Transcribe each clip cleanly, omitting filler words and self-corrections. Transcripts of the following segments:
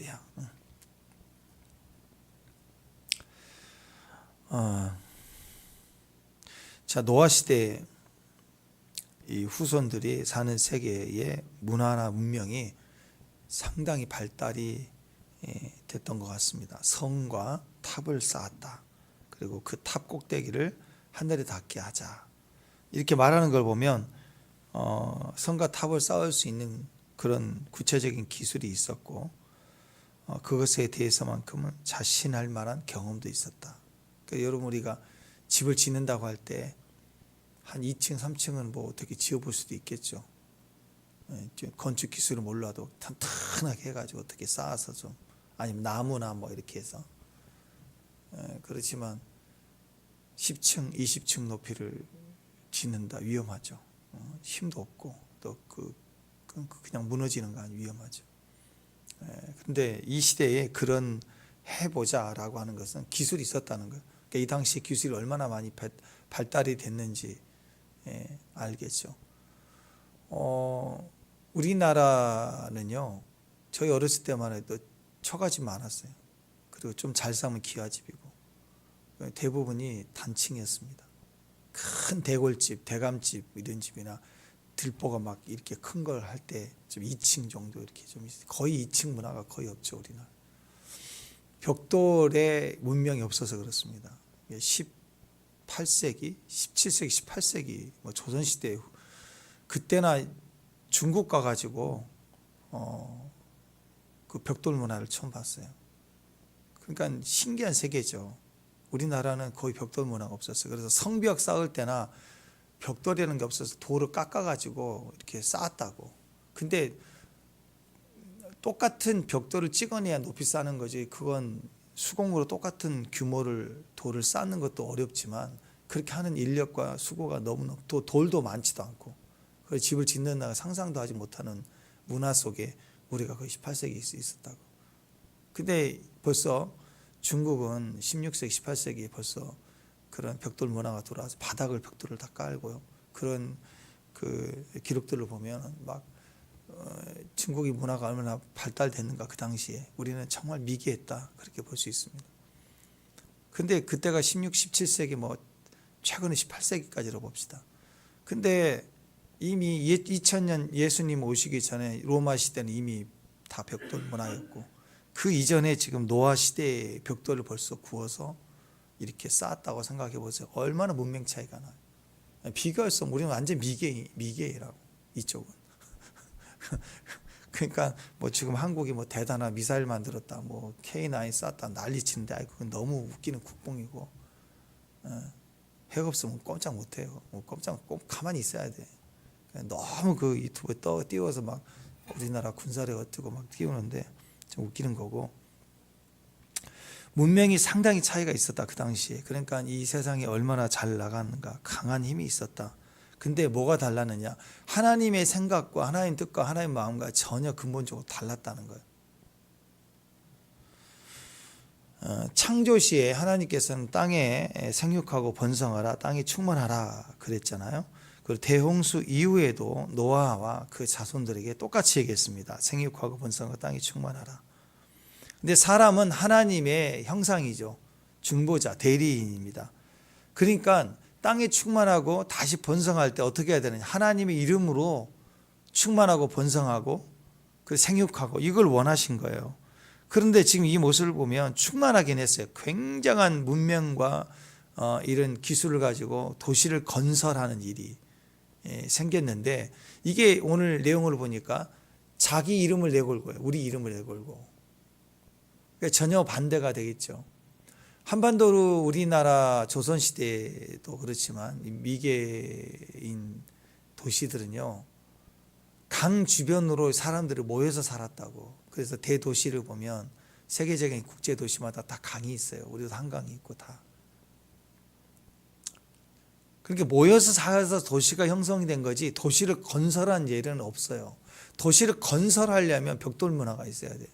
할렐루야. 자, 노아 시대 이 후손들이 사는 세계의 문화나 문명이 상당히 발달이 됐던 것 같습니다. 성과 탑을 쌓았다. 그리고 그 탑 꼭대기를 하늘에 닿게 하자. 이렇게 말하는 걸 보면 성과 탑을 쌓을 수 있는 그런 구체적인 기술이 있었고 그것에 대해서만큼은 자신할 만한 경험도 있었다. 그러니까 여러분 우리가 집을 짓는다고 할 때 한 2층, 3층은 뭐 어떻게 지어볼 수도 있겠죠. 건축 기술을 몰라도 튼튼하게 해가지고 어떻게 쌓아서 좀 아니면 나무나 뭐 이렇게 해서 그렇지만 10층, 20층 높이를 짓는다 위험하죠. 힘도 없고 또 그냥 무너지는 건 위험하죠. 그런데 이 시대에 그런 해보자라고 하는 것은 기술이 있었다는 거예요. 그러니까 이 당시 기술이 얼마나 많이 발달이 됐는지 알겠죠. 우리나라는요, 저희 어렸을 때만 해도 처가집 많았어요. 그리고 좀 잘 사면 기와집이고 대부분이 단층이었습니다. 큰 대골집, 대감집 이런 집이나 들보가 막 이렇게 큰 걸 할 때 좀 2층 정도 이렇게 좀 있어요. 거의 2층 문화가 거의 없죠, 우리나라. 벽돌의 문명이 없어서 그렇습니다. 18세기, 17세기, 18세기 뭐 조선시대 그때나 중국 가가지고 그 벽돌 문화를 처음 봤어요. 그러니까 신기한 세계죠. 우리나라는 거의 벽돌 문화가 없었어요. 그래서 성벽 쌓을 때나 벽돌이라는 게 없어서 돌을 깎아가지고 이렇게 쌓았다고. 근데 똑같은 벽돌을 찍어내야 높이 쌓는 거지. 그건 수공으로 똑같은 규모를 돌을 쌓는 것도 어렵지만 그렇게 하는 인력과 수고가 너무 또 돌도 많지도 않고 그래서 집을 짓는 나가 상상도 하지 못하는 문화 속에 우리가 거의 18세기에 있었다고. 근데 벌써 중국은 16세기, 18세기에 벌써 그런 벽돌 문화가 돌아와서 바닥을 벽돌을 다 깔고요. 그런 그 기록들을 보면 막 중국의 문화가 얼마나 발달됐는가 그 당시에 우리는 정말 미개했다 그렇게 볼 수 있습니다. 근데 그때가 16, 17세기 뭐 최근에 18세기까지로 봅시다. 근데 이미 2000년 예수님 오시기 전에 로마 시대는 이미 다 벽돌 문화였고 그 이전에 지금 노아 시대의 벽돌을 벌써 구워서 이렇게 쌓았다고 생각해 보세요. 얼마나 문명 차이가 나요. 비교할 수 없는 우리는 완전 미개라고 이쪽은. 그러니까 뭐 지금 한국이 뭐 대단한 미사일 만들었다, 뭐 K9 쐈다 난리치는데 그건 너무 웃기는 국뽕이고 핵 없으면 꼼짝 못해요. 뭐 꼼짝 꼭 가만히 있어야 돼. 너무 그 유튜브에 띄워서 막 우리나라 군사력 어쩌고 막 띄우는데 좀 웃기는 거고. 문명이 상당히 차이가 있었다 그 당시에. 그러니까 이 세상이 얼마나 잘 나가는가, 강한 힘이 있었다. 근데 뭐가 달랐느냐? 하나님의 생각과 하나님 뜻과 하나님 마음과 전혀 근본적으로 달랐다는 거예요. 창조 시에 하나님께서는 땅에 생육하고 번성하라, 땅에 충만하라 그랬잖아요. 그리고 대홍수 이후에도 노아와 그 자손들에게 똑같이 얘기했습니다. 생육하고 번성하고 땅에 충만하라. 근데 사람은 하나님의 형상이죠. 중보자, 대리인입니다. 그러니까 땅에 충만하고 다시 번성할 때 어떻게 해야 되느냐? 하나님의 이름으로 충만하고 번성하고 생육하고 이걸 원하신 거예요. 그런데 지금 이 모습을 보면 충만하긴 했어요. 굉장한 문명과 이런 기술을 가지고 도시를 건설하는 일이 생겼는데 이게 오늘 내용을 보니까 자기 이름을 내걸고요. 우리 이름을 내걸고. 그러니까 전혀 반대가 되겠죠. 한반도로 우리나라 조선시대도 그렇지만 미개인 도시들은요. 강 주변으로 사람들이 모여서 살았다고. 그래서 대도시를 보면 세계적인 국제도시마다 다 강이 있어요. 우리도 한강이 있고 다. 그렇게 모여서 살아서 도시가 형성이 된 거지 도시를 건설한 예는 없어요. 도시를 건설하려면 벽돌 문화가 있어야 돼.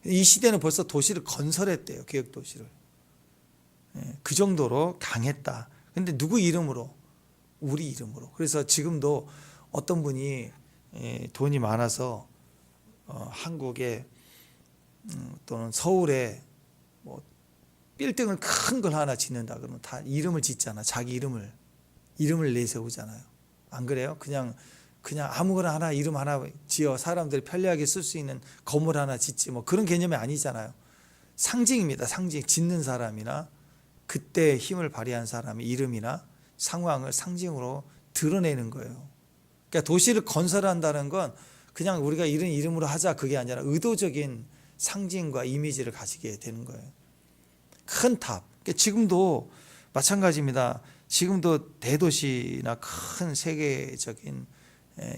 이 시대는 벌써 도시를 건설했대요. 계획도시를. 그 정도로 강했다. 근데 누구 이름으로? 우리 이름으로. 그래서 지금도 어떤 분이 돈이 많아서 한국에 또는 서울에 뭐 빌딩을 큰 걸 하나 짓는다 그러면 다 이름을 짓잖아. 자기 이름을 내세우잖아요. 안 그래요? 그냥 아무거나 하나 이름 하나 지어 사람들이 편리하게 쓸 수 있는 건물 하나 짓지 뭐 그런 개념이 아니잖아요. 상징입니다. 상징. 짓는 사람이나 그때 힘을 발휘한 사람의 이름이나 상황을 상징으로 드러내는 거예요. 그러니까 도시를 건설한다는 건 그냥 우리가 이런 이름으로 하자 그게 아니라 의도적인 상징과 이미지를 가지게 되는 거예요. 큰 탑. 그러니까 지금도 마찬가지입니다. 지금도 대도시나 큰 세계적인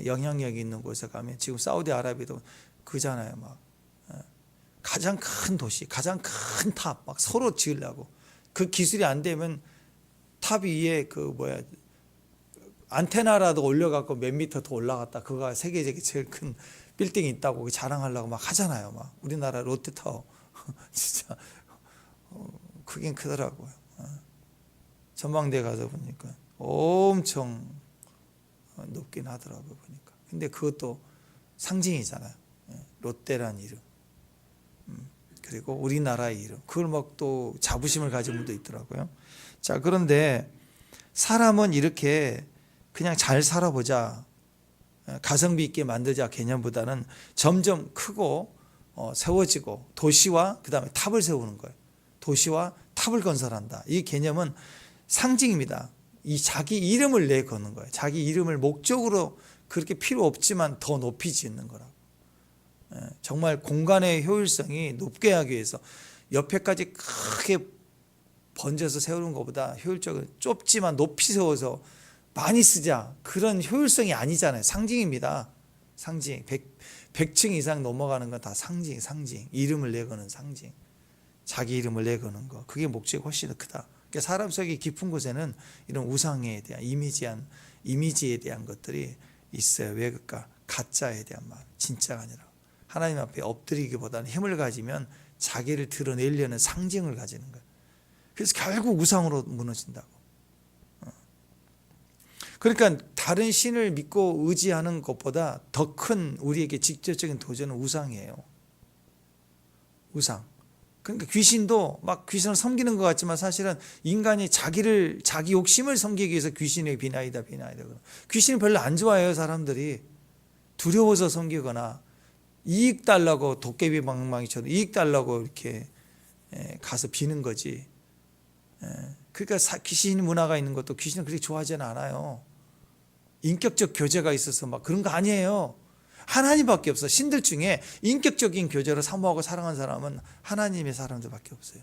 영향력이 있는 곳에 가면 지금 사우디아라비아도 그잖아요. 막 가장 큰 도시, 가장 큰 탑 막 서로 지으려고 그 기술이 안 되면 탑 위에 안테나라도 올려갖고 몇 미터 더 올라갔다 그거가 세계적인 제일 큰 빌딩이 있다고 자랑하려고 막 하잖아요. 막 우리나라 롯데타워 진짜 크긴 크더라고요. 전망대 가서 보니까 엄청 높긴 하더라고요. 보니까. 근데 그것도 상징이잖아요. 롯데란 이름. 그리고 우리나라의 이름. 그걸 막 또 자부심을 가진 분도 있더라고요. 자, 그런데 사람은 이렇게 그냥 잘 살아보자, 가성비 있게 만들자 개념보다는 점점 크고 세워지고 도시와 그 다음에 탑을 세우는 거예요. 도시와 탑을 건설한다. 이 개념은 상징입니다. 이 자기 이름을 내거는 거예요. 자기 이름을 목적으로 그렇게 필요 없지만 더 높이 짓는 거라고. 정말 공간의 효율성이 높게 하기 위해서 옆에까지 크게 번져서 세우는 것보다 효율적으로 좁지만 높이 세워서 많이 쓰자. 그런 효율성이 아니잖아요. 상징입니다. 상징. 100층 이상 넘어가는 건 다 상징. 이름을 내거는 상징. 자기 이름을 내거는 거. 그게 목적이 훨씬 더 크다. 그러니까 사람 속의 깊은 곳에는 이런 우상에 대한 이미지에 대한 것들이 있어요. 왜 그럴까? 가짜에 대한 말. 진짜가 아니라. 하나님 앞에 엎드리기보다는 힘을 가지면 자기를 드러내려는 상징을 가지는 거예요. 그래서 결국 우상으로 무너진다고. 그러니까 다른 신을 믿고 의지하는 것보다 더 큰 우리에게 직접적인 도전은 우상이에요. 우상. 그러니까 귀신도 막 귀신을 섬기는 것 같지만 사실은 인간이 자기 욕심을 섬기기 위해서 귀신에게 비나이다. 귀신은 별로 안 좋아해요. 사람들이 두려워서 섬기거나 이익 달라고 도깨비 방망이처럼 이익 달라고 이렇게 가서 비는 거지. 그러니까 귀신 문화가 있는 것도 귀신은 그렇게 좋아하지는 않아요. 인격적 교제가 있어서 막 그런 거 아니에요. 하나님밖에 없어. 신들 중에 인격적인 교제로 사모하고 사랑하는 사람은 하나님의 사람들밖에 없어요.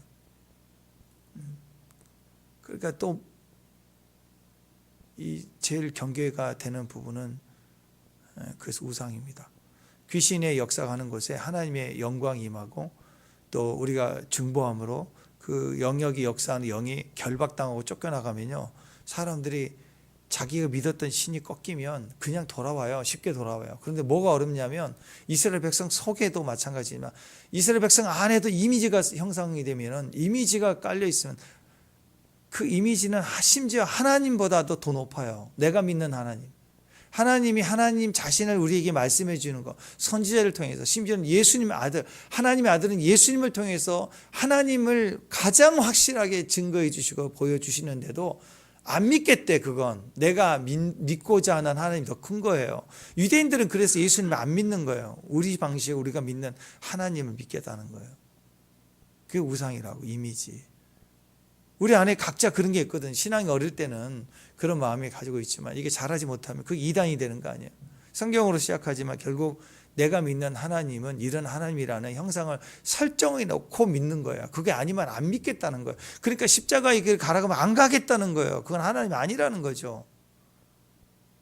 그러니까 또 이 제일 경계가 되는 부분은 그래서 우상입니다. 귀신의 역사하는 곳에 하나님의 영광이 임하고 또 우리가 중보함으로 그 영역이 역사하는 영이 결박당하고 쫓겨나가면요, 사람들이 자기가 믿었던 신이 꺾이면 그냥 돌아와요. 쉽게 돌아와요. 그런데 뭐가 어렵냐면 이스라엘 백성 속에도 마찬가지지만 이스라엘 백성 안에도 이미지가 형성이 되면은 이미지가 깔려 있으면 그 이미지는 심지어 하나님보다도 더 높아요. 내가 믿는 하나님. 하나님이 하나님 자신을 우리에게 말씀해 주는 것, 선지자를 통해서, 심지어는 예수님의 아들, 하나님의 아들은 예수님을 통해서 하나님을 가장 확실하게 증거해 주시고 보여주시는데도 안 믿겠대. 그건 내가 믿고자 하는 하나님이 더 큰 거예요. 유대인들은 그래서 예수님을 안 믿는 거예요. 우리 방식에 우리가 믿는 하나님을 믿겠다는 거예요. 그게 우상이라고, 이미지. 우리 안에 각자 그런 게 있거든. 신앙이 어릴 때는 그런 마음이 가지고 있지만 이게 잘하지 못하면 그게 이단이 되는 거 아니에요. 성경으로 시작하지만 결국 내가 믿는 하나님은 이런 하나님이라는 형상을 설정해 놓고 믿는 거야. 그게 아니면 안 믿겠다는 거예요. 그러니까 십자가의 길 가라고 하면 안 가겠다는 거예요. 그건 하나님이 아니라는 거죠.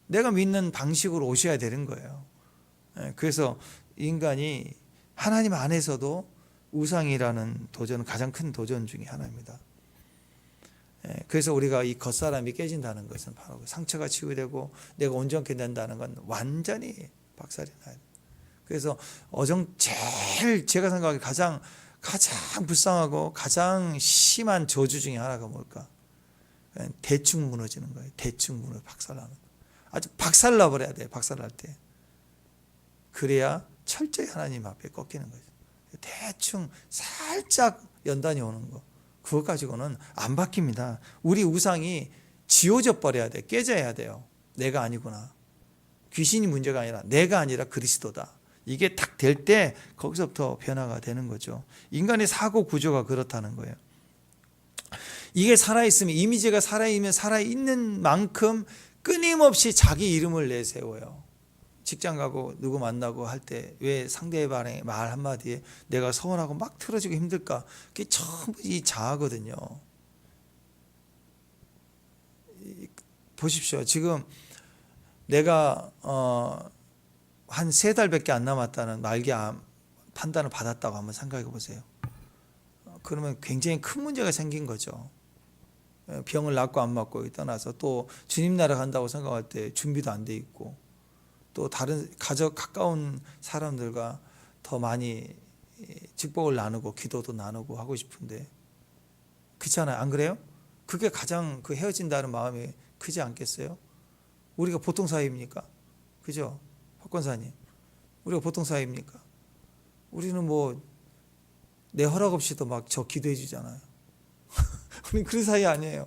내가 믿는 방식으로 오셔야 되는 거예요. 그래서 인간이 하나님 안에서도 우상이라는 도전은 가장 큰 도전 중에 하나입니다. 그래서 우리가 이 겉사람이 깨진다는 것은 바로 상처가 치유되고 내가 온전케 된다는 건 완전히 박살이 나야 돼요. 그래서 제일 제가 생각하기에 가장 불쌍하고 가장 심한 저주 중에 하나가 뭘까? 대충 무너지는 거예요. 대충 박살나는 거예요. 아주 박살나버려야 돼요. 박살날 때. 그래야 철저히 하나님 앞에 꺾이는 거죠. 대충 살짝 연단이 오는 거, 그것 가지고는 안 바뀝니다. 우리 우상이 지워져 버려야 돼. 깨져야 돼요. 내가 아니구나. 귀신이 문제가 아니라 내가 아니라 그리스도다. 이게 딱 될 때 거기서부터 변화가 되는 거죠. 인간의 사고 구조가 그렇다는 거예요. 이게 살아있으면, 이미지가 살아있으면 살아있는 만큼 끊임없이 자기 이름을 내세워요. 직장 가고 누구 만나고 할 때 왜 상대방의 말 한마디에 내가 서운하고 막 틀어지고 힘들까? 그게 전부 이 자아거든요. 보십시오. 지금 내가 한 3달밖에 안 남았다는 말기암 판단을 받았다고 한번 생각해 보세요. 그러면 굉장히 큰 문제가 생긴 거죠. 병을 낫고 안 맞고에 떠나서 또 주님 나라 간다고 생각할 때 준비도 안 돼 있고, 또 다른 가까운 사람들과 더 많이 직복을 나누고 기도도 나누고 하고 싶은데, 그렇잖아요. 안 그래요? 그게 가장 그 헤어진다는 마음이 크지 않겠어요? 우리가 보통 사이입니까? 그죠? 박권사님, 우리가 보통 사이입니까? 우리는 뭐 내 허락 없이도 막 저 기도해 주잖아요. 우리 그런 사이 아니에요.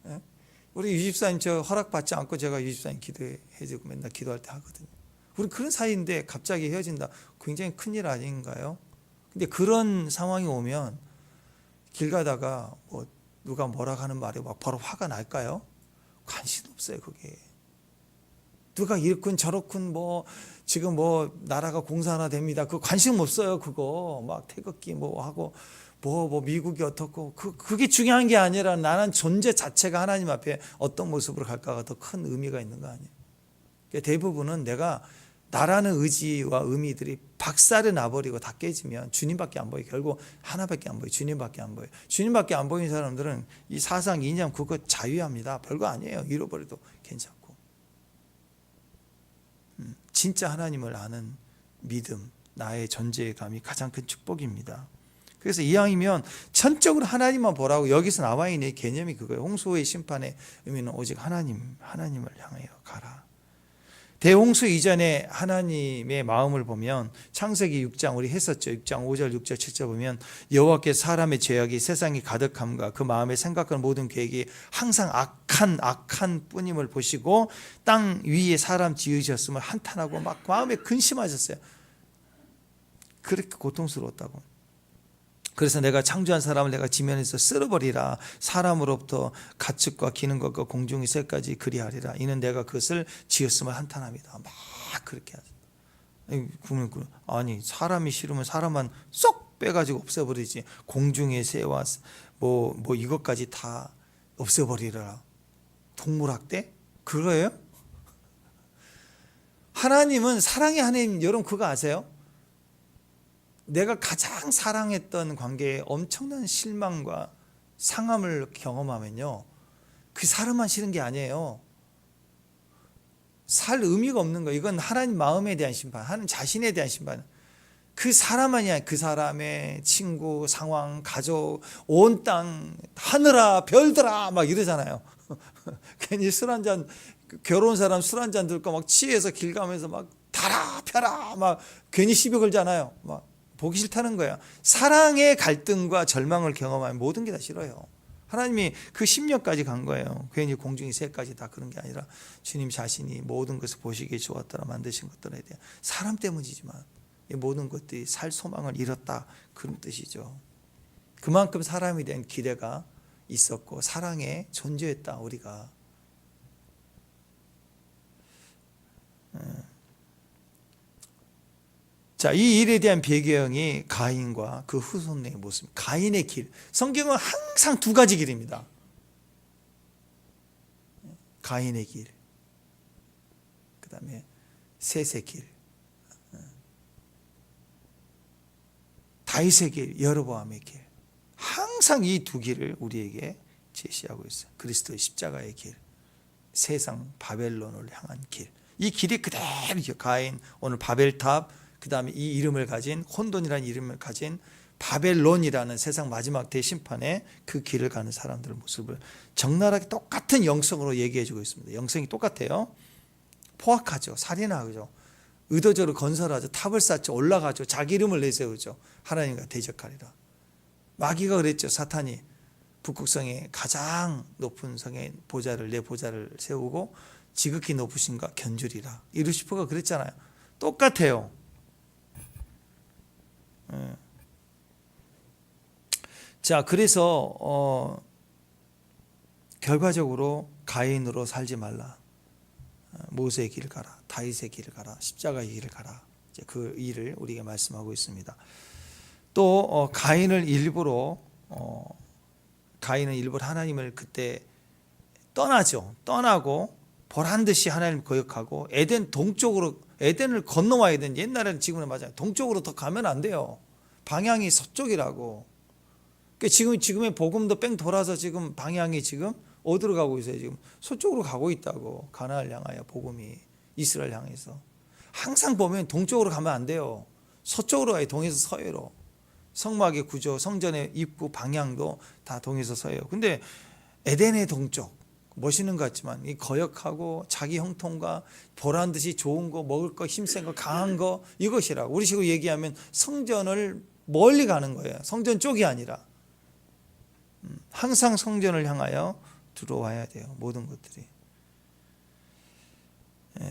예? 우리 유집사님 저 허락 받지 않고 제가 유집사님 기도해 주고 맨날 기도할 때 하거든요. 우리 그런 사이인데 갑자기 헤어진다. 굉장히 큰일 아닌가요? 근데 그런 상황이 오면 길 가다가 뭐 누가 뭐라 하는 말에 막 바로 화가 날까요? 관심 없어요. 그게 누가 이렇군 저렇군 뭐 지금 뭐 나라가 공사 하나 됩니다. 그 관심 없어요. 그거 막 태극기 뭐 하고 뭐 미국이 어떻고 그게 중요한 게 아니라 나는 존재 자체가 하나님 앞에 어떤 모습으로 갈까가 더 큰 의미가 있는 거 아니에요. 그러니까 대부분은 내가 나라는 의지와 의미들이 박살이 나버리고 다 깨지면 주님밖에 안 보여요. 결국 하나밖에 안 보여요. 주님밖에 안 보여요. 주님밖에 안 보이는 사람들은 이 사상 이념 그거 자유합니다. 별거 아니에요. 잃어버려도 괜찮고. 진짜 하나님을 아는 믿음, 나의 존재감이 가장 큰 축복입니다. 그래서 이왕이면 전적으로 하나님만 보라고 여기서 나와 있는 개념이 그거예요. 홍수의 심판의 의미는 오직 하나님을 향하여 가라. 대홍수 이전에 하나님의 마음을 보면 창세기 6장 우리 했었죠. 6장 5절 6절 7절 보면 여호와께서 사람의 죄악이 세상에 가득함과 그 마음에 생각하는 모든 계획이 항상 악한 뿐임을 보시고 땅 위에 사람 지으셨음을 한탄하고 막 마음에 근심하셨어요. 그렇게 고통스러웠다고. 그래서 내가 창조한 사람을 내가 지면에서 쓸어버리라. 사람으로부터 가축과 기는 것과 공중의 새까지 그리하리라. 이는 내가 그것을 지었음을 한탄합니다. 막 그렇게 하죠. 아니 사람이 싫으면 사람만 쏙 빼가지고 없애버리지. 공중의 새와 뭐 이것까지 다 없애버리라. 동물학대? 그거예요? 하나님은 사랑의 하나님. 여러분 그거 아세요? 내가 가장 사랑했던 관계에 엄청난 실망과 상함을 경험하면요, 그 사람만 싫은 게 아니에요. 살 의미가 없는 거예요. 이건 하나님 마음에 대한 심판, 하나님 자신에 대한 심판. 그 사람만이 아니라 그 사람의 친구, 상황, 가족, 온 땅, 하늘아, 별들아 막 이러잖아요. 괜히 술 한잔, 괴로운 사람 술 한잔 들고 막 취해서 길 가면서 막 달아 펴라 막 괜히 시비 걸잖아요. 막 보기 싫다는 거야. 사랑의 갈등과 절망을 경험하면 모든 게 다 싫어요. 하나님이 그 10년까지 간 거예요. 괜히 공중의 새까지 다 그런 게 아니라 주님 자신이 모든 것을 보시기에 좋았더라 만드신 것들에 대한 사람 때문이지만 이 모든 것들이 살 소망을 잃었다 그런 뜻이죠. 그만큼 사람에 대한 기대가 있었고 사랑에 존재했다 우리가. 자, 이 일에 대한 배경이 가인과 그 후손의 모습, 가인의 길. 성경은 항상 두 가지 길입니다. 가인의 길, 그 다음에 셋의 길, 다윗의 길, 여로보암의 길. 항상 이 두 길을 우리에게 제시하고 있어요. 그리스도의 십자가의 길, 세상 바벨론을 향한 길. 이 길이 그대로 가인, 오늘 바벨탑, 그 다음에 이 이름을 가진 혼돈이라는 이름을 가진 바벨론이라는 세상 마지막 대심판에 그 길을 가는 사람들의 모습을 적나라하게 똑같은 영성으로 얘기해 주고 있습니다. 영성이 똑같아요. 포악하죠. 살인하죠. 의도적으로 건설하죠. 탑을 쌓죠. 올라가죠. 자기 이름을 내세우죠. 하나님과 대적하리라. 마귀가 그랬죠. 사탄이 북극성의 가장 높은 성에 내 보좌를 세우고 지극히 높으신가 견주리라. 이 루시퍼가 그랬잖아요. 똑같아요. 자, 그래서 결과적으로 가인으로 살지 말라. 모세의 길을 가라. 다윗의 길을 가라. 십자가의 길을 가라. 이제 그 일을 우리에게 말씀하고 있습니다. 또 가인은 일부러 하나님을 그때 떠나죠. 떠나고 보란 듯이 하나님을 거역하고 에덴 동쪽으로 에덴을 건너와야 되는, 옛날에는 지금은 맞아요. 동쪽으로 더 가면 안 돼요. 방향이 서쪽이라고. 그러니까 지금의 복음도 뺑 돌아서 지금 방향이 지금 어디로 가고 있어요? 지금 서쪽으로 가고 있다고. 가나안을 향하여 복음이 이스라엘 향해서. 항상 보면 동쪽으로 가면 안 돼요. 서쪽으로 가요. 동에서 서해로. 성막의 구조, 성전의 입구 방향도 다 동에서 서해요. 근데 에덴의 동쪽, 멋있는 것 같지만 이 거역하고 자기 형통과 보란 듯이 좋은 거, 먹을 거, 힘센 거, 강한 거, 이것이라고. 우리 식으로 얘기하면 성전을 멀리 가는 거예요. 성전 쪽이 아니라. 항상 성전을 향하여 들어와야 돼요. 모든 것들이.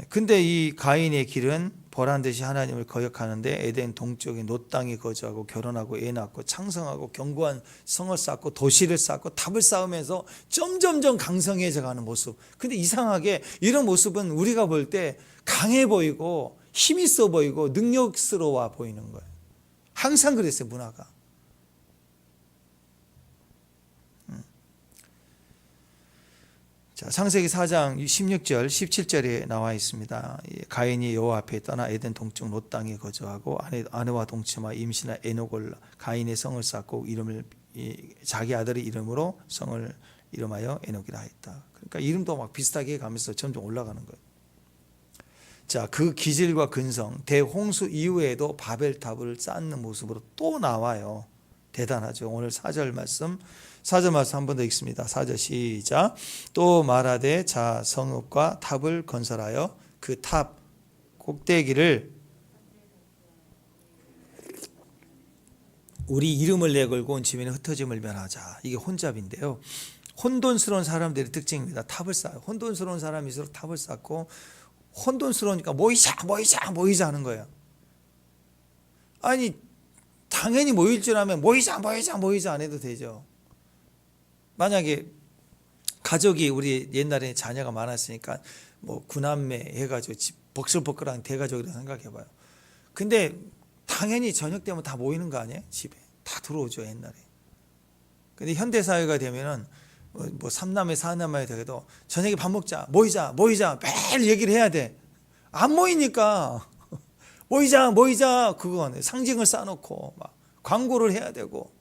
근데 이 가인의 길은 보란듯이 하나님을 거역하는데 에덴 동쪽에 놋 땅에 거주하고 결혼하고 애 낳고 창성하고 견고한 성을 쌓고 도시를 쌓고 탑을 쌓으면서 점점점 강성해져 가는 모습. 근데 이상하게 이런 모습은 우리가 볼 때 강해 보이고 힘 있어 보이고 능력스러워 보이는 거예요. 항상 그랬어요, 문화가. 자, 창세기 4장 16절 17절에 나와 있습니다. 가인이 여호와 앞에 떠나 에덴 동쪽 놋 땅에 거주하고 아내와 동침하 임신한 에녹을 가인의 성을 쌓고 이름을 자기 아들의 이름으로 성을 이름하여 에녹이라 했다. 그러니까 이름도 막 비슷하게 가면서 점점 올라가는 거예요. 자, 그 기질과 근성, 대홍수 이후에도 바벨탑을 쌓는 모습으로 또 나와요. 대단하죠. 오늘 4절 말씀 한 번 더 읽습니다. 4절 시작. 또 말하되 자 성읍과 탑을 건설하여 그 탑 꼭대기를 우리 이름을 내걸고 온 집에는 흩어짐을 면하자. 이게 혼잡인데요. 혼돈스러운 사람들의 특징입니다. 탑을 쌓아요. 혼돈스러운 사람일수록 탑을 쌓고, 혼돈스러우니까 모이자 하는 거예요. 아니 당연히 모일 줄 알면 모이자 안 해도 되죠. 만약에 가족이, 우리 옛날에 자녀가 많았으니까 뭐 구남매 해가지고 벅슬벅슬한 대가족이라 생각해봐요. 근데 당연히 저녁 되면 다 모이는 거 아니에요? 집에 다 들어오죠, 옛날에. 근데 현대사회가 되면은 뭐 삼남매 사남매 되게도 저녁에 밥 먹자, 모이자 매일 얘기를 해야 돼. 안 모이니까 모이자 그거 상징을 쌓아놓고 막 광고를 해야 되고,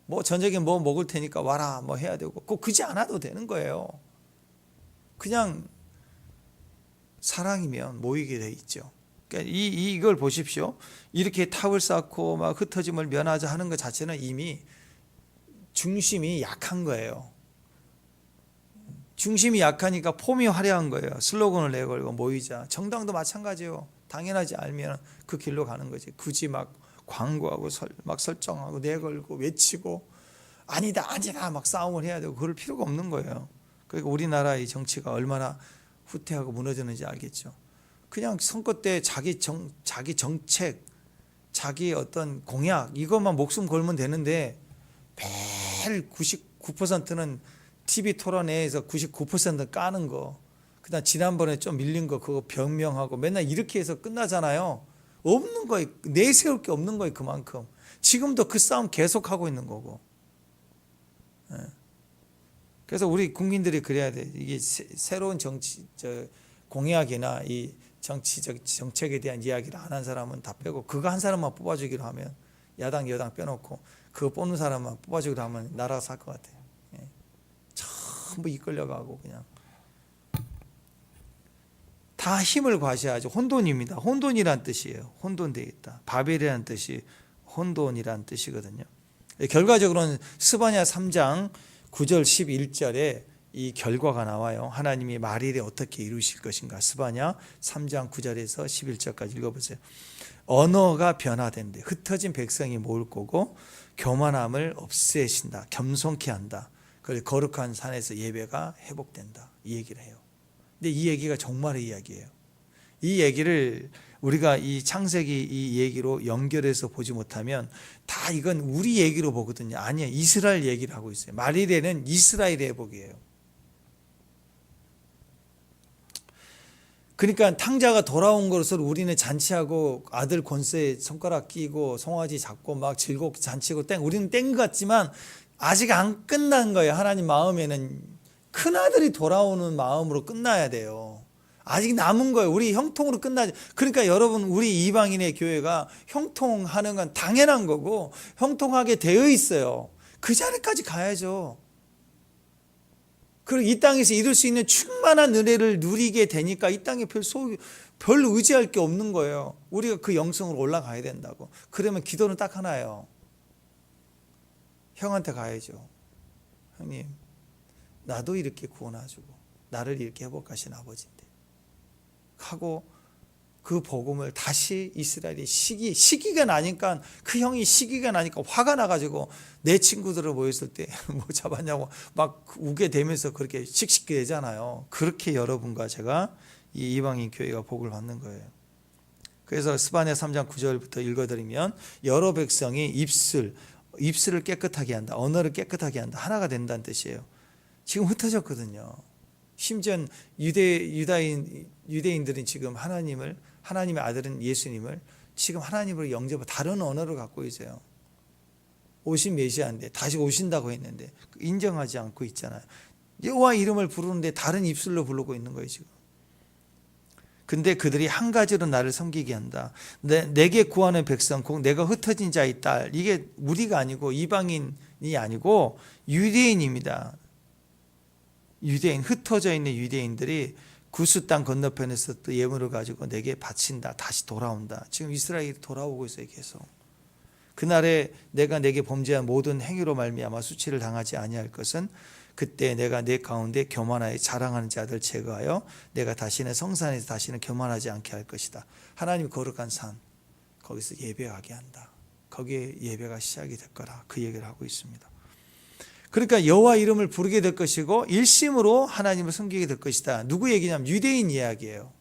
뭐 저녁에 뭐 먹을 테니까 와라 뭐 해야 되고, 꼭 그지 않아도 되는 거예요. 그냥 사랑이면 모이게 돼 있죠. 그러니까 이걸 보십시오. 이렇게 탑을 쌓고 막 흩어짐을 면하자 하는 것 자체는 이미 중심이 약한 거예요. 중심이 약하니까 폼이 화려한 거예요. 슬로건을 내걸고 모이자. 정당도 마찬가지예요. 당연하지 알면 그 길로 가는 거지. 굳이 막 광고하고 막 설정하고 내걸고 외치고 아니다 막 싸움을 해야 되고 그럴 필요가 없는 거예요. 그러니까 우리나라의 정치가 얼마나 후퇴하고 무너졌는지 알겠죠. 그냥 선거 때 자기 정책, 자기 어떤 공약 이것만 목숨 걸면 되는데 매일 99%는 TV 토론회에서 99% 까는 거, 그다음 지난번에 좀 밀린 거 그거 변명하고 맨날 이렇게 해서 끝나잖아요. 없는 거예요. 내세울 게 없는 거예요. 그만큼 지금도 그 싸움 계속하고 있는 거고. 그래서 우리 국민들이 그래야 돼. 이게 새로운 공약이나 이 정치적 정책에 대한 이야기를 안 한 사람은 다 빼고 그거 한 사람만 뽑아주기로 하면, 야당 여당 빼놓고 그거 뽑는 사람만 뽑아주기로 하면 나라가 살 것 같아요. 전부 이끌려가고 그냥 다 힘을 과시하죠. 혼돈입니다. 혼돈이란 뜻이에요. 혼돈되겠다. 바벨이라는 뜻이 혼돈이란 뜻이거든요. 결과적으로는 스바냐 3장 9절 11절에 이 결과가 나와요. 하나님이 말일에 어떻게 이루실 것인가. 스바냐 3장 9절에서 11절까지 읽어보세요. 언어가 변화된대. 흩어진 백성이 모을 거고 교만함을 없애신다. 겸손케 한다. 그리고 거룩한 산에서 예배가 회복된다. 이 얘기를 해요. 근데 이 얘기가 정말의 이야기예요. 이 얘기를 우리가 이 창세기 이 얘기로 연결해서 보지 못하면 다 이건 우리 얘기로 보거든요. 아니에요. 이스라엘 얘기를 하고 있어요. 말일에는 이스라엘의 회복이에요. 그러니까 탕자가 돌아온 것으로 우리는 잔치하고 아들 권세에 손가락 끼고 송아지 잡고 막 즐겁게 잔치고 우리는 땡 같지만 아직 안 끝난 거예요. 하나님 마음에는 큰아들이 돌아오는 마음으로 끝나야 돼요. 아직 남은 거예요. 우리 형통으로 끝나지. 그러니까 여러분 우리 이방인의 교회가 형통하는 건 당연한 거고 형통하게 되어 있어요. 그 자리까지 가야죠. 그리고 이 땅에서 이룰 수 있는 충만한 은혜를 누리게 되니까 이 땅에 별 의지할 게 없는 거예요. 우리가 그 영성으로 올라가야 된다고. 그러면 기도는 딱 하나예요. 형한테 가야죠. 형님, 나도 이렇게 구원해주고 나를 이렇게 회복하신 아버지인데 하고 그 복음을 다시 이스라엘이 시기가 나니까 그 형이 시기가 나니까 화가 나가지고 내 친구들을 모였을 때 뭐 잡았냐고 막 우게 되면서 그렇게 씩씩게 되잖아요. 그렇게 여러분과 제가 이 이방인 교회가 복을 받는 거예요. 그래서 스바냐 3장 9절부터 읽어드리면 여러 백성이 입술을 깨끗하게 한다. 언어를 깨끗하게 한다. 하나가 된다는 뜻이에요. 지금 흩어졌거든요. 심지어 유대인들은 지금 하나님의 아들은 예수님을 지금 하나님으로 영접하고 다른 언어를 갖고 있어요. 오신 메시아인데 다시 오신다고 했는데 인정하지 않고 있잖아요. 여호와 이름을 부르는데 다른 입술로 부르고 있는 거예요 지금. 근데 그들이 한 가지로 나를 섬기게 한다. 내게 구하는 백성 곧 내가 흩어진 자의 딸. 이게 우리가 아니고 이방인이 아니고 유대인입니다. 유대인, 흩어져 있는 유대인들이 구스 땅 건너편에서 또 예물을 가지고 내게 바친다. 다시 돌아온다. 지금 이스라엘이 돌아오고 있어요 계속. 그날에 내가 내게 범죄한 모든 행위로 말미암아 수치를 당하지 아니할 것은 그때 내가 내 가운데 교만하여 자랑하는 자들 제거하여 내가 다시는 성산에서 다시는 교만하지 않게 할 것이다. 하나님 거룩한 산 거기서 예배하게 한다. 거기에 예배가 시작이 될 거라 그 얘기를 하고 있습니다. 그러니까 여호와 이름을 부르게 될 것이고 일심으로 하나님을 섬기게 될 것이다. 누구 얘기냐면 유대인 이야기예요.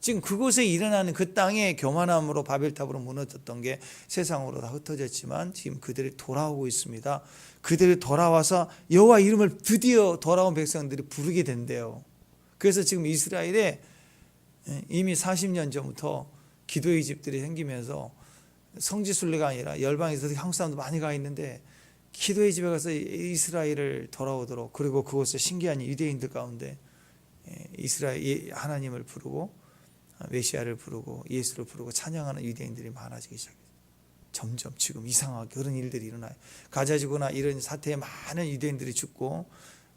지금 그곳에 일어나는 그 땅의 교만함으로 바벨탑으로 무너졌던 게 세상으로 다 흩어졌지만 지금 그들이 돌아오고 있습니다. 그들이 돌아와서 여호와 이름을 드디어 돌아온 백성들이 부르게 된대요. 그래서 지금 이스라엘에 이미 40년 전부터 기도의 집들이 생기면서 성지순례가 아니라 열방에서 한국 사람도 많이 가 있는데 기도의 집에 가서 이스라엘을 돌아오도록 그리고 그곳에 신기한 유대인들 가운데 이스라엘 하나님을 부르고 메시아를 부르고 예수를 부르고 찬양하는 유대인들이 많아지기 시작해요. 점점 지금 이상하게 그런 일들이 일어나요. 가자 지구나 이런 사태에 많은 유대인들이 죽고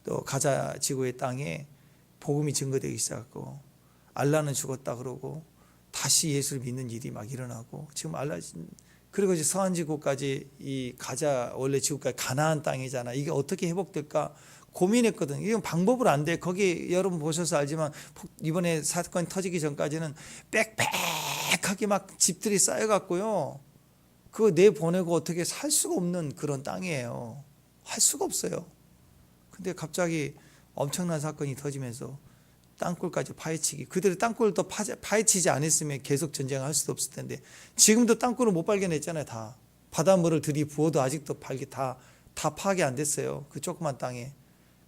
또 가자 지구의 땅에 복음이 증거되기 시작하고 알라는 죽었다 그러고 다시 예수를 믿는 일이 막 일어나고 지금 그리고 이제 서한 지구까지 이 가자 원래 지구까지 가나안 땅이잖아. 이게 어떻게 회복될까 고민했거든. 이건 방법을 안 돼. 거기 여러분 보셔서 알지만 이번에 사건이 터지기 전까지는 빽빽하게 막 집들이 쌓여갖고요. 그거 내보내고 어떻게 살 수가 없는 그런 땅이에요. 할 수가 없어요. 근데 갑자기 엄청난 사건이 터지면서 땅굴까지 파헤치기. 그들의 땅굴을 더 파헤치지 않았으면 계속 전쟁을 할 수도 없을 텐데 지금도 땅굴을 못 발견했잖아요. 다 바닷물을 들이부어도 아직도 다 파괴 안 됐어요. 그 조그만 땅에.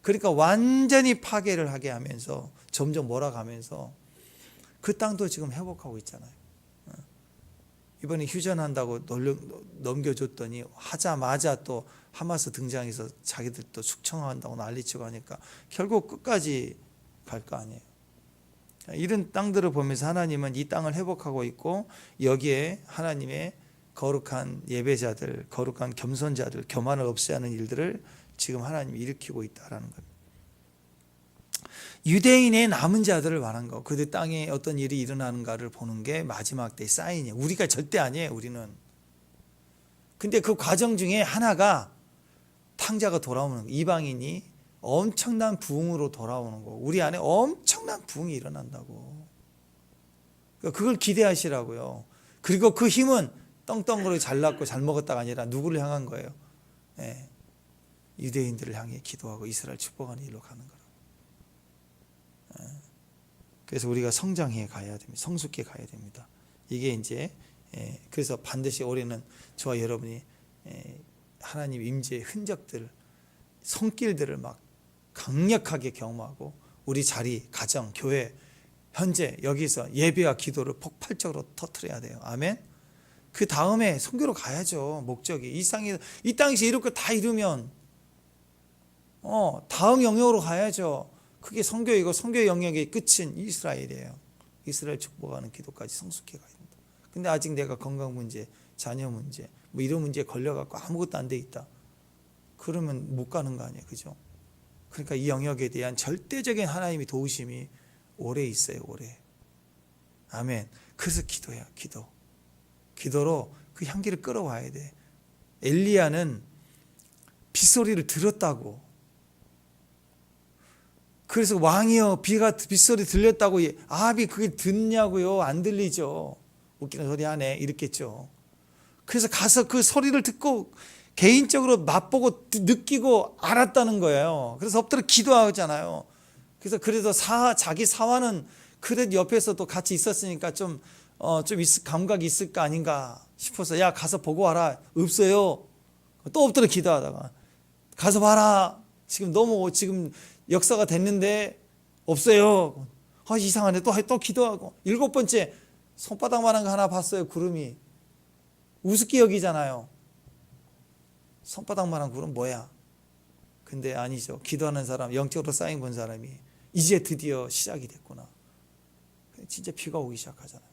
그러니까 완전히 파괴를 하게 하면서 점점 몰아가면서 그 땅도 지금 회복하고 있잖아요. 이번에 휴전한다고 넘겨줬더니 하자마자 또 하마스 등장해서 자기들 또 숙청한다고 난리치고 하니까 결국 끝까지 갈 거 아니에요. 이런 땅들을 보면서 하나님은 이 땅을 회복하고 있고 여기에 하나님의 거룩한 예배자들, 거룩한 겸손자들, 교만을 없애야 하는 일들을 지금 하나님이 일으키고 있다라는 겁니다. 유대인의 남은 자들을 말한 거, 그들 땅에 어떤 일이 일어나는가를 보는 게 마지막 때의 사인이에요. 우리가 절대 아니에요, 우리는. 근데 그 과정 중에 하나가 탕자가 돌아오는 거예요. 이방인이 엄청난 부흥으로 돌아오는 거. 우리 안에 엄청난 부흥이 일어난다고. 그걸 기대하시라고요. 그리고 그 힘은 떵떵거리고 잘났고 잘 먹었다가 아니라 누구를 향한 거예요? 예, 유대인들을 향해 기도하고 이스라엘 축복하는 일로 가는 거라고. 예, 그래서 우리가 성장해 가야 됩니다. 성숙해 가야 됩니다. 이게 이제 그래서 반드시 올해는 저와 여러분이 하나님 임재의 흔적들, 손길들을 막 강력하게 경험하고 우리 자리, 가정, 교회, 현재 여기서 예배와 기도를 폭발적으로 터뜨려야 돼요. 아멘. 그 다음에 선교로 가야죠. 목적이 이 땅에서 이룰 거 다 이루면 다음 영역으로 가야죠. 그게 선교이고 선교 영역의 끝은 이스라엘이에요. 이스라엘 축복하는 기도까지 성숙해 가야 됩니다. 근데 아직 내가 건강 문제, 자녀 문제, 뭐 이런 문제에 걸려갖고 아무것도 안 돼 있다. 그러면 못 가는 거 아니에요, 그죠? 그러니까 이 영역에 대한 절대적인 하나님의 도우심이 오래 있어요, 오래. 아멘. 그래서 기도야, 기도. 기도로 그 향기를 끌어와야 돼. 엘리야는 빗소리를 들었다고. 그래서 왕이여 빗소리 들렸다고. 아합이 그게 듣냐고요? 안 들리죠. 웃기는 소리 하네 이랬겠죠. 그래서 가서 그 소리를 듣고 개인적으로 맛보고 느끼고 알았다는 거예요. 그래서 엎드려 기도하잖아요. 그래서 자기 사화는 그래도 옆에서도 같이 있었으니까 좀 감각이 있을 거 아닌가 싶어서 야 가서 보고 와라. 없어요. 또 엎드려 기도하다가 가서 봐라. 지금 역사가 됐는데 없어요. 이상하네. 또 기도하고 7번째 손바닥만한 거 하나 봤어요. 구름이. 우습게 여기잖아요. 손바닥만한 구름 뭐야? 근데 아니죠. 기도하는 사람, 영적으로 쌓인 본 사람이 이제 드디어 시작이 됐구나. 진짜 비가 오기 시작하잖아요.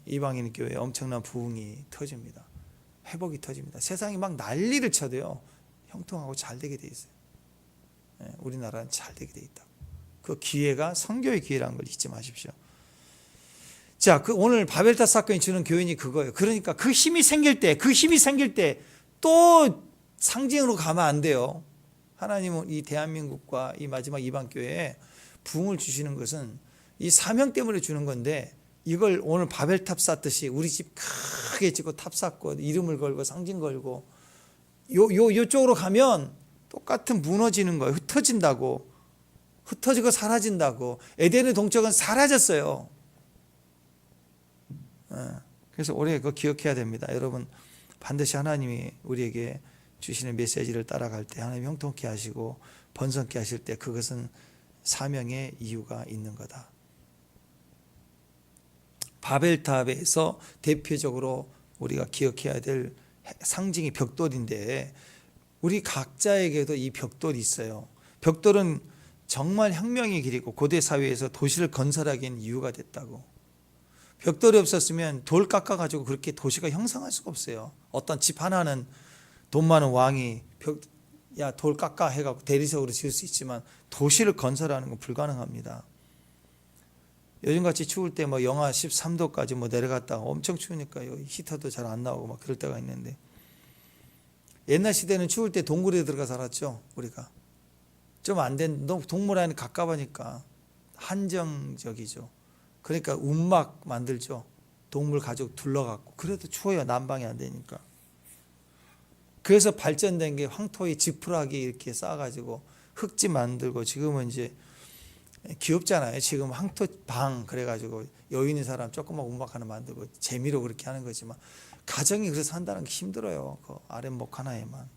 이방인 교회에 엄청난 부흥이 터집니다. 회복이 터집니다. 세상이 막 난리를 쳐도요. 형통하고 잘 되게 돼 있어요. 우리나라는 잘 되게 돼 있다. 그 기회가 선교의 기회라는 걸 잊지 마십시오. 자, 오늘 바벨탑 사건이 주는 교훈이 그거예요. 그러니까 그 힘이 생길 때 또 상징으로 가면 안 돼요. 하나님은 이 대한민국과 이 마지막 이방교회에 부흥을 주시는 것은 이 사명 때문에 주는 건데 이걸 오늘 바벨탑 쌓듯이 우리 집 크게 짓고 탑 쌓고 이름을 걸고 상징 걸고 요쪽으로 가면 똑같은 무너지는 거예요. 흩어지고 사라진다고. 에덴의 동쪽은 사라졌어요. 그래서 올해 그거 기억해야 됩니다. 여러분 반드시 하나님이 우리에게 주시는 메시지를 따라갈 때 하나님 형통케 하시고 번성케 하실 때 그것은 사명의 이유가 있는 거다. 바벨탑에서 대표적으로 우리가 기억해야 될 상징이 벽돌인데 우리 각자에게도 이 벽돌이 있어요. 벽돌은 정말 혁명의 길이고 고대 사회에서 도시를 건설하기엔 이유가 됐다고. 벽돌이 없었으면 돌 깎아가지고 그렇게 도시가 형성할 수가 없어요. 어떤 집 하나는 돈 많은 왕이 돌 깎아 해갖고 대리석으로 지을 수 있지만 도시를 건설하는 건 불가능합니다. 요즘같이 추울 때 뭐 영하 13도까지 뭐 내려갔다가 엄청 추우니까 히터도 잘 안 나오고 막 그럴 때가 있는데 옛날 시대는 추울 때 동굴에 들어가 살았죠. 우리가 좀 안 된 동물 안에 가까우니까 한정적이죠. 그러니까 움막 만들죠. 동물 가족 둘러갖고. 그래도 추워요. 난방이 안 되니까. 그래서 발전된 게 황토에 지푸라기 이렇게 쌓아가지고 흙집 만들고 지금은 이제 귀엽잖아요. 지금 황토 방 그래가지고 여유 있는 사람 조그만 움막 하나 만들고 재미로 그렇게 하는 거지만 가정이 그래서 산다는 게 힘들어요. 그 아랫목 하나에만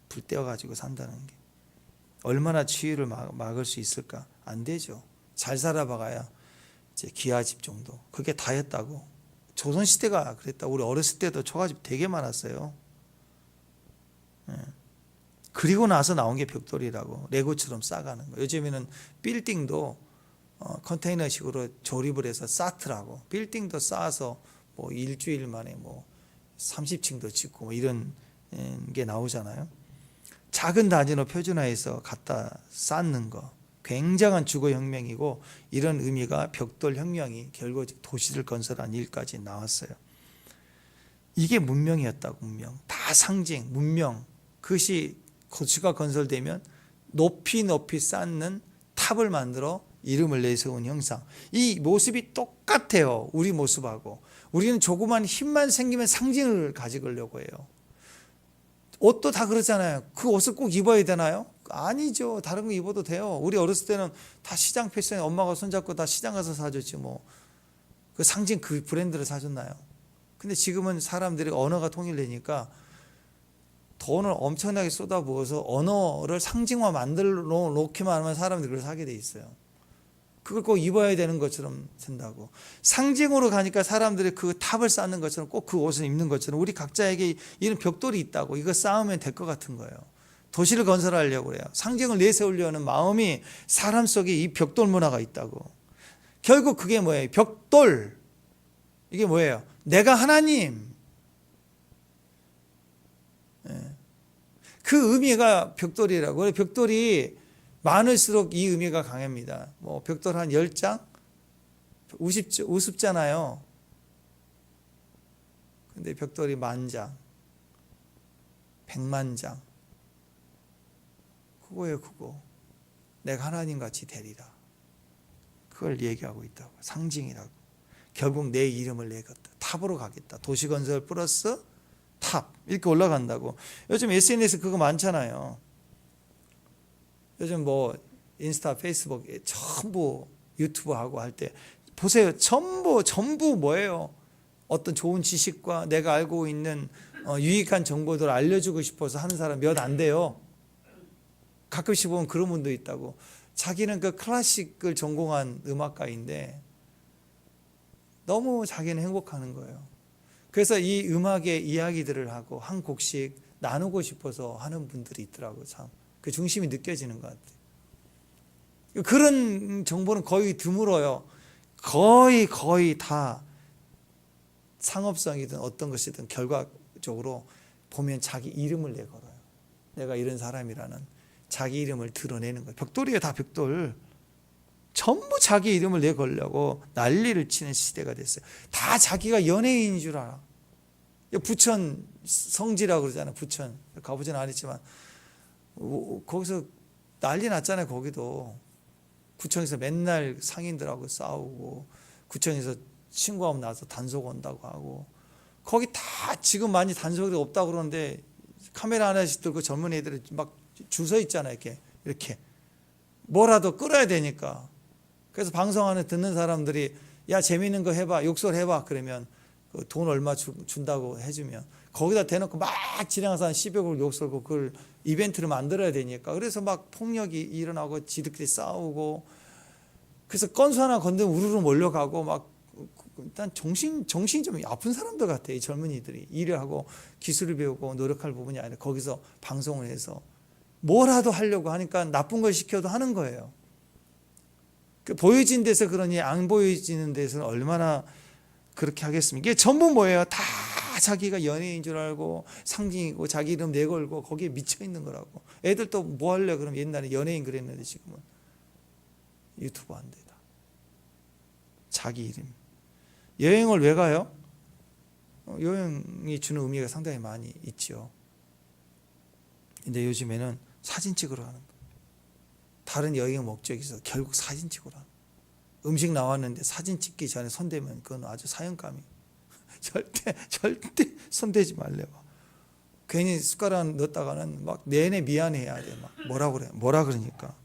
불 떼어가지고 산다는 게 얼마나 추위를 막을 수 있을까? 안 되죠. 잘 살아봐야 이제 기아집 정도. 그게 다였다고. 조선시대가 그랬다. 우리 어렸을 때도 초가집 되게 많았어요. 그리고 나서 나온 게 벽돌이라고. 레고처럼 쌓아가는 거. 요즘에는 빌딩도 컨테이너식으로 조립을 해서 쌓더라고. 빌딩도 쌓아서 뭐 일주일 만에 뭐 30층도 짓고 뭐 이런 게 나오잖아요. 작은 단위로 표준화해서 갖다 쌓는 거. 굉장한 주거혁명이고 이런 의미가 벽돌혁명이 결국 도시를 건설한 일까지 나왔어요. 이게 문명이었다고. 문명. 다 상징, 문명. 그것이 도시가 건설되면 높이 높이 쌓는 탑을 만들어 이름을 내세운 형상. 이 모습이 똑같아요. 우리 모습하고. 우리는 조그만 힘만 생기면 상징을 가지려고 해요. 옷도 다 그렇잖아요. 그 옷을 꼭 입어야 되나요? 아니죠. 다른 거 입어도 돼요. 우리 어렸을 때는 다 시장 패션에 엄마가 손잡고 다 시장 가서 사줬지 뭐. 그 상징 그 브랜드를 사줬나요? 근데 지금은 사람들이 언어가 통일되니까 돈을 엄청나게 쏟아부어서 언어를 상징화 만들어 놓기만 하면 사람들이 그걸 사게 돼 있어요. 그걸 꼭 입어야 되는 것처럼 된다고. 상징으로 가니까 사람들이 그 탑을 쌓는 것처럼 꼭 그 옷을 입는 것처럼 우리 각자에게 이런 벽돌이 있다고. 이거 쌓으면 될 것 같은 거예요. 도시를 건설하려고 그래요. 상징을 내세우려는 마음이 사람 속에 이 벽돌 문화가 있다고. 결국 그게 뭐예요? 벽돌. 이게 뭐예요? 내가 하나님. 그 의미가 벽돌이라고. 벽돌이 많을수록 이 의미가 강합니다. 뭐 벽돌 한 10장? 우습잖아요. 근데 벽돌이 10,000장, 100,000장. 그거예요, 그거. 내가 하나님같이 되리라. 그걸 얘기하고 있다고. 상징이라고. 결국 내 이름을 내겠다. 탑으로 가겠다. 도시건설 플러스 탑. 이렇게 올라간다고. 요즘 SNS 그거 많잖아요. 요즘 뭐 인스타, 페이스북에 전부 유튜브 하고 할 때 보세요. 전부 뭐예요? 어떤 좋은 지식과 내가 알고 있는 유익한 정보들을 알려주고 싶어서 하는 사람 몇 안 돼요. 가끔씩 보면 그런 분도 있다고. 자기는 그 클래식을 전공한 음악가인데 너무 자기는 행복하는 거예요. 그래서 이 음악의 이야기들을 하고 한 곡씩 나누고 싶어서 하는 분들이 있더라고요. 참. 그 중심이 느껴지는 것 같아요. 그런 정보는 거의 드물어요. 거의 다 상업성이든 어떤 것이든 결과적으로 보면 자기 이름을 내걸어요. 내가 이런 사람이라는 자기 이름을 드러내는 거예요. 벽돌이에요, 다 벽돌. 전부 자기 이름을 내걸려고 난리를 치는 시대가 됐어요. 다 자기가 연예인인 줄 알아. 부천 성지라고 그러잖아요. 부천. 가보지는 않았지만 거기서 난리 났잖아요. 거기도 구청에서 맨날 상인들하고 싸우고 구청에서 신고하면 나서 단속 온다고 하고 거기 다 지금 많이 단속이 없다고 그러는데 카메라 하나씩 들고 젊은 애들이 막 줄 서 있잖아요. 이렇게 뭐라도 끌어야 되니까. 그래서 방송 안에 듣는 사람들이 야 재미있는 거 해봐, 욕설 해봐 그러면 돈 얼마 준다고 해주면 거기다 대놓고 막 진행해서 한 10여 곡 욕설고 그걸 이벤트를 만들어야 되니까 그래서 막 폭력이 일어나고 지들끼리 싸우고 그래서 건수 하나 건드면 우르르 몰려가고 막 일단 정신이 좀 아픈 사람들 같아요. 이 젊은이들이 일을 하고 기술을 배우고 노력할 부분이 아니라 거기서 방송을 해서 뭐라도 하려고 하니까 나쁜 걸 시켜도 하는 거예요. 보여진 데서 그러니 안 보여지는 데서는 얼마나 그렇게 하겠습니까? 이게 전부 뭐예요? 다 자기가 연예인인 줄 알고 상징이고 자기 이름 내걸고 거기에 미쳐 있는 거라고. 애들 또 뭐 하려 그러면 옛날에 연예인 그랬는데 지금은 유튜브 안 되다. 자기 이름. 여행을 왜 가요? 여행이 주는 의미가 상당히 많이 있죠. 근데 요즘에는 사진 찍으러 가는 거예요. 다른 여행 목적이 있어서 결국 사진 찍으러 가는 거예요. 음식 나왔는데 사진 찍기 전에 손대면 그건 아주 사형감이. 절대 손대지 말래요. 괜히 숟가락 넣었다가는 막 내내 미안해야 돼. 막 뭐라 그래? 뭐라 그러니까.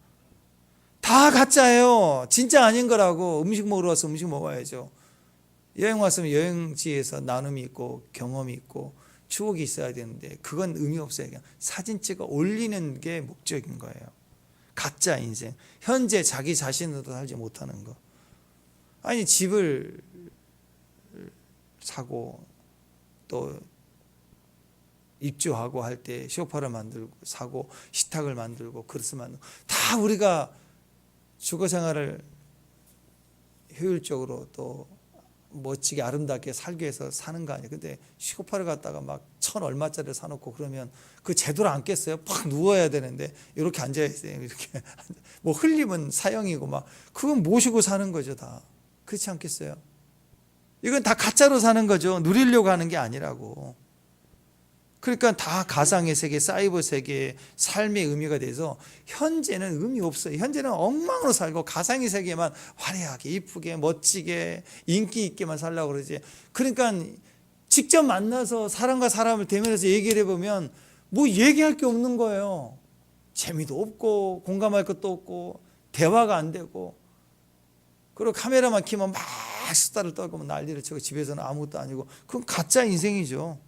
다 가짜예요. 진짜 아닌 거라고. 음식 먹으러 와서 음식 먹어야죠. 여행 왔으면 여행지에서 나눔이 있고 경험이 있고 추억이 있어야 되는데 그건 의미 없어요. 그냥 사진 찍어 올리는 게 목적인 거예요. 가짜 인생. 현재 자기 자신으로 살지 못하는 거. 아니 집을 사고 또 입주하고 할 때 소파를 만들고 사고 식탁을 만들고 그릇을 만들고 다 우리가 주거 생활을 효율적으로 또 멋지게 아름답게 살기 위해서 사는 거 아니에요. 근데 소파를 갖다가 막 1,000 얼마짜리를 사놓고 그러면 그 제대로 앉겠어요? 팍 누워야 되는데 이렇게 앉아야 돼요. 이렇게 뭐 흘리면 사형이고 막 그건 모시고 사는 거죠 다. 그렇지 않겠어요? 이건 다 가짜로 사는 거죠. 누리려고 하는 게 아니라고. 그러니까 다 가상의 세계, 사이버 세계, 삶의 의미가 돼서 현재는 의미 없어요. 현재는 엉망으로 살고 가상의 세계만 화려하게, 이쁘게, 멋지게, 인기 있게만 살려고 그러지. 그러니까 직접 만나서 사람과 사람을 대면해서 얘기를 해보면 뭐 얘기할 게 없는 거예요. 재미도 없고 공감할 것도 없고 대화가 안 되고, 그리고 카메라만 켜면 막 수다를 떨고 난리를 치고 집에서는 아무것도 아니고, 그건 가짜 인생이죠.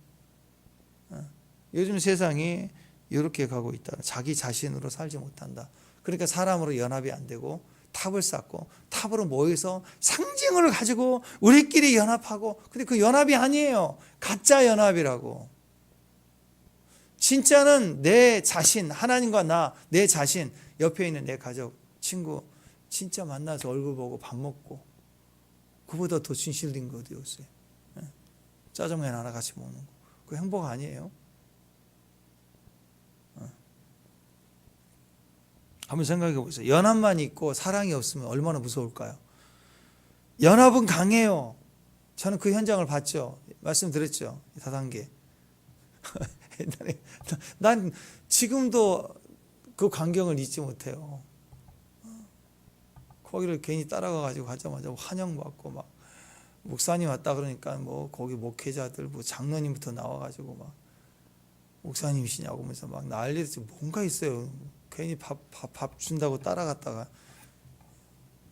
요즘 세상이 이렇게 가고 있다. 자기 자신으로 살지 못한다. 그러니까 사람으로 연합이 안 되고 탑을 쌓고 탑으로 모여서 상징을 가지고 우리끼리 연합하고, 근데 그 연합이 아니에요. 가짜 연합이라고. 진짜는 내 자신, 하나님과 나, 내 자신, 옆에 있는 내 가족, 친구 진짜 만나서 얼굴 보고 밥 먹고, 그보다 더 진실된 거 어디 있어요? 짜장면 하나 같이 먹는 거, 그 행복 아니에요? 한번 생각해 보세요. 연합만 있고 사랑이 없으면 얼마나 무서울까요? 연합은 강해요. 저는 그 현장을 봤죠. 말씀드렸죠. 다단계. 옛날에 난 지금도 그 광경을 잊지 못해요. 거기를 괜히 따라가 가지고 가자마자 환영받고, 막 목사님 왔다 그러니까 뭐 거기 목회자들, 뭐 장로님부터 나와 가지고 막 목사님이시냐고 하면서 막 난리를, 뭔가 있어요. 괜히 밥 준다고 따라갔다가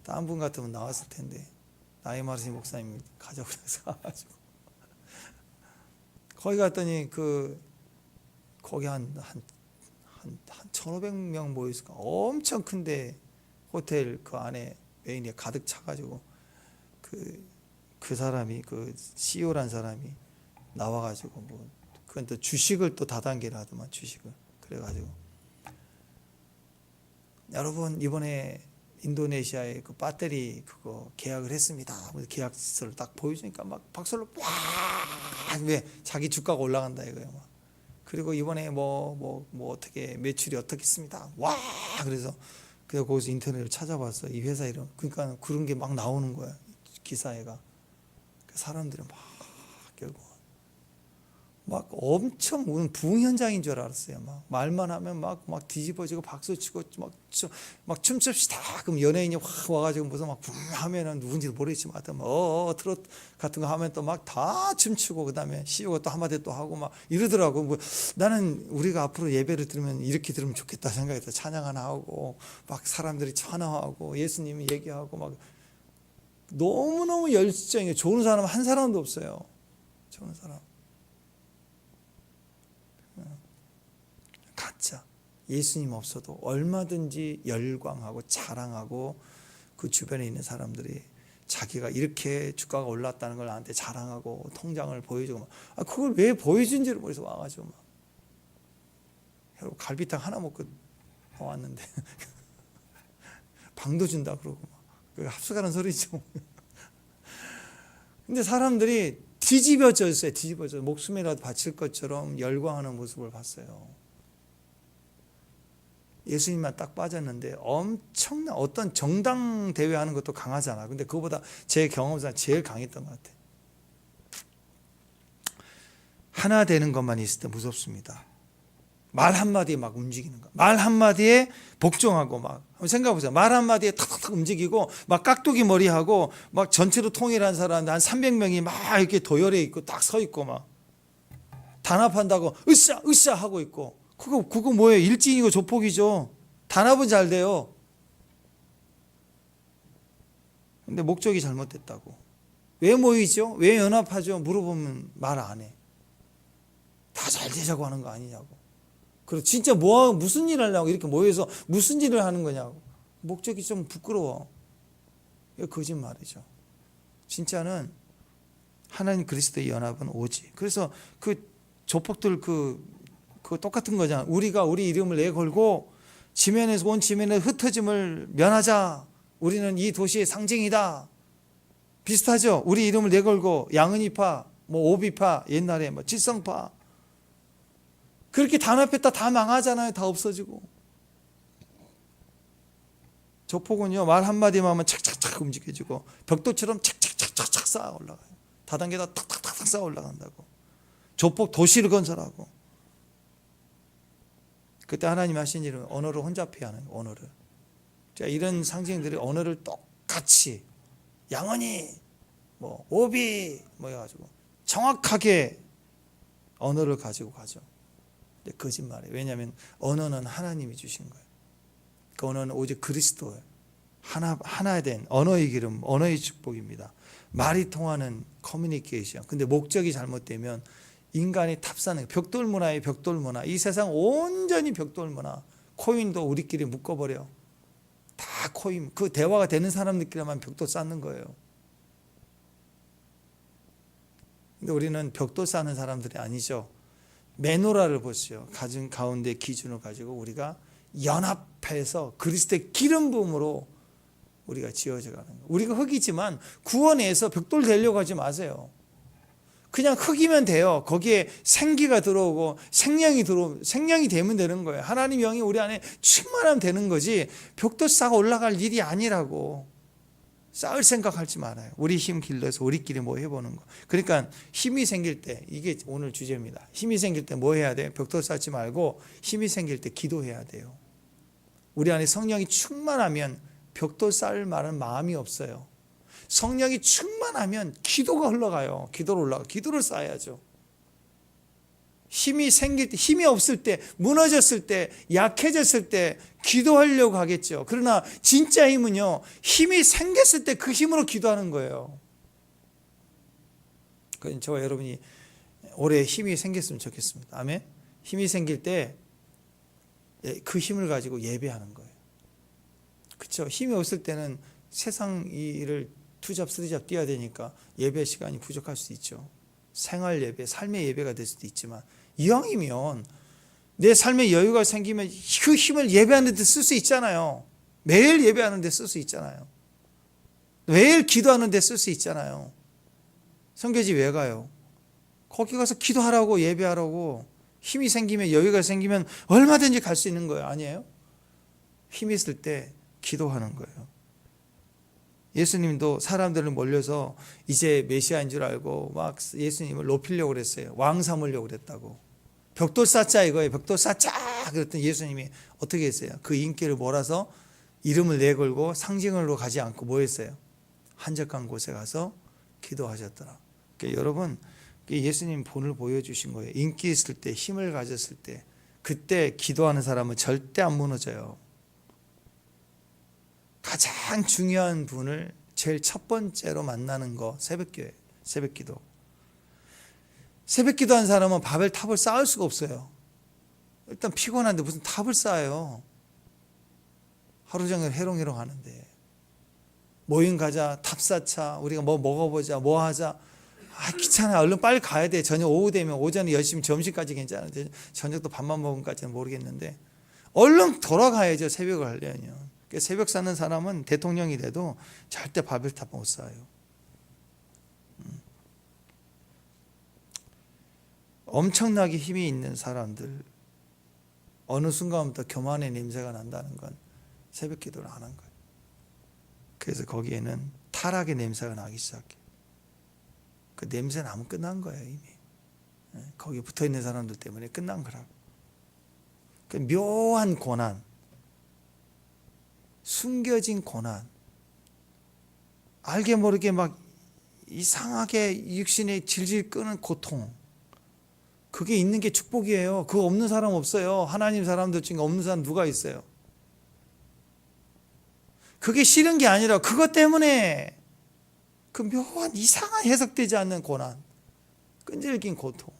딴 분 같으면 나왔을 텐데, 나이 많으신 목사님 가자고 해서 가가지고 거기 갔더니 거기 한 1,500명 모였을까. 엄청 큰데 호텔 그 안에 메인에 가득 차가지고 그 사람이, 그 CEO란 사람이 나와가지고, 뭐 그건 또 주식을 또 다단계를 하더만, 주식을. 그래가지고 여러분 이번에 인도네시아에 그 배터리 그거 계약을 했습니다. 계약서를 딱 보여주니까 막 박수를 와, 왜 자기 주가가 올라간다 이거예요. 막. 그리고 이번에 뭐 어떻게 매출이 어떻게 있습니다. 와, 그래서 거기서 인터넷을 찾아봤어, 이 회사 이름. 그러니까 그런 게 막 나오는 거야, 기사에가. 사람들이 막 결국 막 엄청 부흥 현장인 줄 알았어요. 막 말만 하면 막 뒤집어지고 박수치고 막 춤춥시다. 그럼 연예인이 확 와가지고 무슨 막 하면은 누군지 모르겠지만 트롯 같은 거 하면 또 막 다 춤추고, 그다음에 CEO가 또 한마디 또 하고 막 이러더라고. 뭐 나는 우리가 앞으로 예배를 들으면 이렇게 들으면 좋겠다 생각했어. 찬양 하나 하고 막 사람들이 찬양하고 예수님이 얘기하고, 막 너무너무 열정이 좋은 사람 한 사람도 없어요. 좋은 사람. 가짜. 예수님 없어도 얼마든지 열광하고 자랑하고, 그 주변에 있는 사람들이 자기가 이렇게 주가가 올랐다는 걸 나한테 자랑하고 통장을 보여주고, 그걸 왜 보여준지를 모르겠어. 와가지고 막 갈비탕 하나 먹고 왔는데 방도 준다 그러고 막 합숙하는 소리죠. 근데 사람들이 뒤집어져 있어요. 뒤집어져 목숨이라도 바칠 것처럼 열광하는 모습을 봤어요. 예수님만 딱 빠졌는데 엄청난, 어떤 정당 대회 하는 것도 강하잖아. 근데 그거보다 제 경험상 제일 강했던 것 같아. 하나 되는 것만 있을 때 무섭습니다. 말 한마디에 막 움직이는 거. 말 한마디에 복종하고, 막 한번 생각해보세요. 말 한마디에 탁탁탁 움직이고, 막 깍두기 머리하고, 막 전체로 통일한 사람 한 300명이 막 이렇게 도열해 있고 딱 서 있고, 막 단합한다고 으쌰 하고 있고. 그거 뭐예요? 일진이고 조폭이죠. 단합은 잘 돼요. 근데 목적이 잘못됐다고. 왜 모이죠? 왜 연합하죠? 물어보면 말 안 해. 다 잘 되자고 하는 거 아니냐고. 그리고 진짜 무슨 일 하려고 이렇게 모여서 무슨 일을 하는 거냐고. 목적이 좀 부끄러워. 이거 거짓말이죠. 진짜는 하나님 그리스도의 연합은 오직. 그래서 그 조폭들 그 똑같은 거잖아. 우리가 우리 이름을 내걸고 지면에서 온 지면의 흩어짐을 면하자. 우리는 이 도시의 상징이다. 비슷하죠. 우리 이름을 내걸고 양은이파, 뭐 오비파, 옛날에 뭐 칠성파, 그렇게 단합했다 다 망하잖아요. 다 없어지고. 조폭은요, 말 한마디만 하면 착착착 움직여지고 벽돌처럼 착착착착 쌓아 올라가요. 다단계다 탁탁탁탁 쌓아 올라간다고. 조폭 도시를 건설하고 그때 하나님 하신 일은 언어를 혼잡해야 하는 거예요. 언어를. 자, 이런 상징들이 언어를 똑같이 양언이 뭐 오비 뭐 해가지고 정확하게 언어를 가지고 가죠. 근데 거짓말이에요. 왜냐하면 언어는 하나님이 주신 거예요. 그 언어는 오직 그리스도예요. 하나 된 언어의 기름, 언어의 축복입니다. 말이 통하는 커뮤니케이션. 근데 목적이 잘못되면 인간이 탑사는 벽돌 문화의 벽돌 문화. 이 세상 온전히 벽돌 문화. 코인도 우리끼리 묶어버려. 다 코인. 그 대화가 되는 사람들끼리만 벽돌 쌓는 거예요. 근데 우리는 벽돌 쌓는 사람들이 아니죠. 메노라를 보시죠. 가진 가운데 기준을 가지고 우리가 연합해서 그리스도의 기름 부음으로 우리가 지어져 가는 거예요. 우리가 흙이지만 구원에서 벽돌 되려고 하지 마세요. 그냥 흙이면 돼요. 거기에 생기가 들어오고 생명이 되면 되는 거예요. 하나님 영이 우리 안에 충만하면 되는 거지 벽돌 쌓아 올라갈 일이 아니라고. 쌓을 생각하지 말아요. 우리 힘 길러서 우리끼리 뭐 해보는 거. 그러니까 힘이 생길 때, 이게 오늘 주제입니다. 힘이 생길 때 뭐 해야 돼? 벽돌 쌓지 말고 힘이 생길 때 기도해야 돼요. 우리 안에 성령이 충만하면 벽돌 쌓을 만한 마음이 없어요. 성령이 충만하면 기도가 흘러가요. 기도를 쌓아야죠. 힘이 생길 때, 힘이 없을 때, 무너졌을 때, 약해졌을 때 기도하려고 하겠죠. 그러나 진짜 힘은요, 힘이 생겼을 때 그 힘으로 기도하는 거예요. 그러니까 저와 여러분이 올해 힘이 생겼으면 좋겠습니다. 아멘. 힘이 생길 때 그 힘을 가지고 예배하는 거예요. 그렇죠. 힘이 없을 때는 세상 일을 투잡 쓰리잡 뛰어야 되니까 예배 시간이 부족할 수 있죠. 생활 예배, 삶의 예배가 될 수도 있지만 이왕이면 내 삶에 여유가 생기면 그 힘을 예배하는 데 쓸 수 있잖아요. 매일 예배하는 데 쓸 수 있잖아요. 매일 기도하는 데 쓸 수 있잖아요. 선교지 왜 가요? 거기 가서 기도하라고, 예배하라고. 힘이 생기면, 여유가 생기면 얼마든지 갈 수 있는 거예요. 아니에요? 힘이 있을 때 기도하는 거예요. 예수님도 사람들을 몰려서 이제 메시아인 줄 알고 막 예수님을 높이려고 그랬어요. 왕 삼으려고 그랬다고. 벽돌 쌓자 이거예요. 벽돌 쌓자. 그랬더니 예수님이 어떻게 했어요? 그 인기를 몰아서 이름을 내걸고 상징으로 가지 않고 뭐 했어요? 한적한 곳에 가서 기도하셨더라. 그러니까 여러분, 예수님 본을 보여주신 거예요. 인기 있을 때, 힘을 가졌을 때, 그때 기도하는 사람은 절대 안 무너져요. 가장 중요한 분을 제일 첫 번째로 만나는 거 새벽기도예요. 새벽기도. 새벽기도한 사람은 바벨 탑을 쌓을 수가 없어요. 일단 피곤한데 무슨 탑을 쌓아요. 하루 종일 해롱해롱 하는데. 모임 가자, 탑 쌓자, 우리가 뭐 먹어보자, 뭐 하자. 귀찮아. 얼른 빨리 가야 돼. 저녁 오후 되면 오전에 열심히 점심까지 괜찮은데 저녁도 밥만 먹은까지는 모르겠는데 얼른 돌아가야죠. 새벽을 하려면. 새벽 사는 사람은 대통령이 돼도 절대 바벨탑 못 쌓아요. 엄청나게 힘이 있는 사람들 어느 순간부터 교만의 냄새가 난다는 건 새벽 기도를 안 한 거예요. 그래서 거기에는 타락의 냄새가 나기 시작해요. 그 냄새 나면 끝난 거예요. 이미. 거기 붙어있는 사람들 때문에 끝난 거라고. 그 묘한 고난, 숨겨진 고난, 알게 모르게 막 이상하게 육신에 질질 끄는 고통, 그게 있는 게 축복이에요. 그거 없는 사람 없어요. 하나님 사람들 중에 없는 사람 누가 있어요? 그게 싫은 게 아니라 그것 때문에 그 묘한 이상한 해석되지 않는 고난, 끈질긴 고통,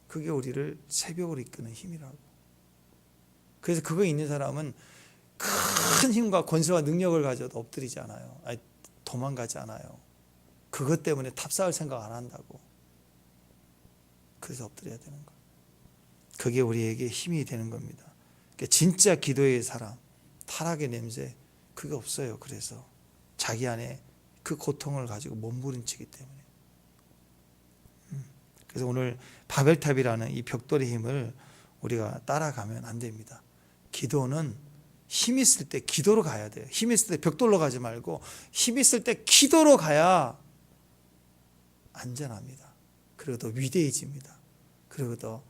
그게 우리를 새벽으로 이끄는 힘이라고. 그래서 그거 있는 사람은 큰 힘과 권세와 능력을 가져도 엎드리지 않아요. 아니, 도망가지 않아요. 그것 때문에 탑쌓을 생각 안 한다고. 그래서 엎드려야 되는 거예요. 그게 우리에게 힘이 되는 겁니다. 그러니까 진짜 기도의 사람, 타락의 냄새, 그게 없어요. 그래서 자기 안에 그 고통을 가지고 몸부림치기 때문에. 그래서 오늘 바벨탑이라는 이 벽돌의 힘을 우리가 따라가면 안 됩니다. 기도는 힘 있을 때 기도로 가야 돼요. 힘 있을 때 벽돌로 가지 말고 힘 있을 때 기도로 가야 안전합니다. 그리고 더 위대해집니다. 그리고 더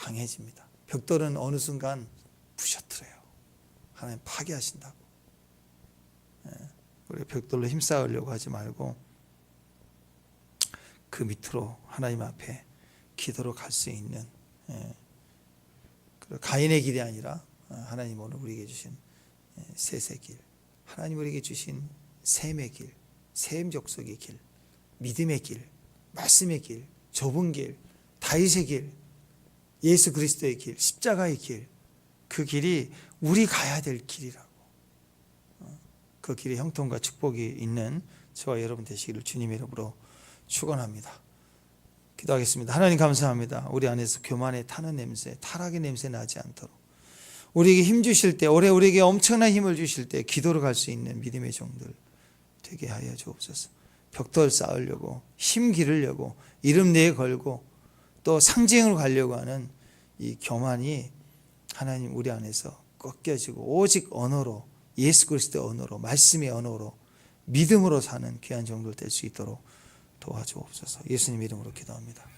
강해집니다. 벽돌은 어느 순간 부셔뜨려요. 하나님 파괴하신다고. 우리 벽돌로 힘싸우려고 하지 말고 그 밑으로 하나님 앞에 기도로 갈 수 있는 가인의 길이 아니라 하나님 오늘 우리에게 주신 셋의 길, 하나님 우리에게 주신 셈의 길, 셈 족속의 길, 믿음의 길, 말씀의 길, 좁은 길, 다윗의 길, 예수 그리스도의 길, 십자가의 길, 그 길이 우리 가야 될 길이라고. 그 길에 형통과 축복이 있는 저와 여러분 되시기를 주님의 이름으로 축원합니다. 기도하겠습니다. 하나님 감사합니다. 우리 안에서 교만의 타는 냄새, 타락의 냄새 나지 않도록 우리에게 힘 주실 때, 올해 우리에게 엄청난 힘을 주실 때 기도로 갈 수 있는 믿음의 종들 되게 하여 주옵소서. 벽돌 쌓으려고, 힘 기르려고, 이름 내에 걸고 또 상징으로 가려고 하는 이 교만이 하나님 우리 안에서 꺾여지고 오직 언어로, 예수 그리스도의 언어로, 말씀의 언어로, 믿음으로 사는 귀한 종들 될 수 있도록 도와주옵소서. 예수님 이름으로 기도합니다.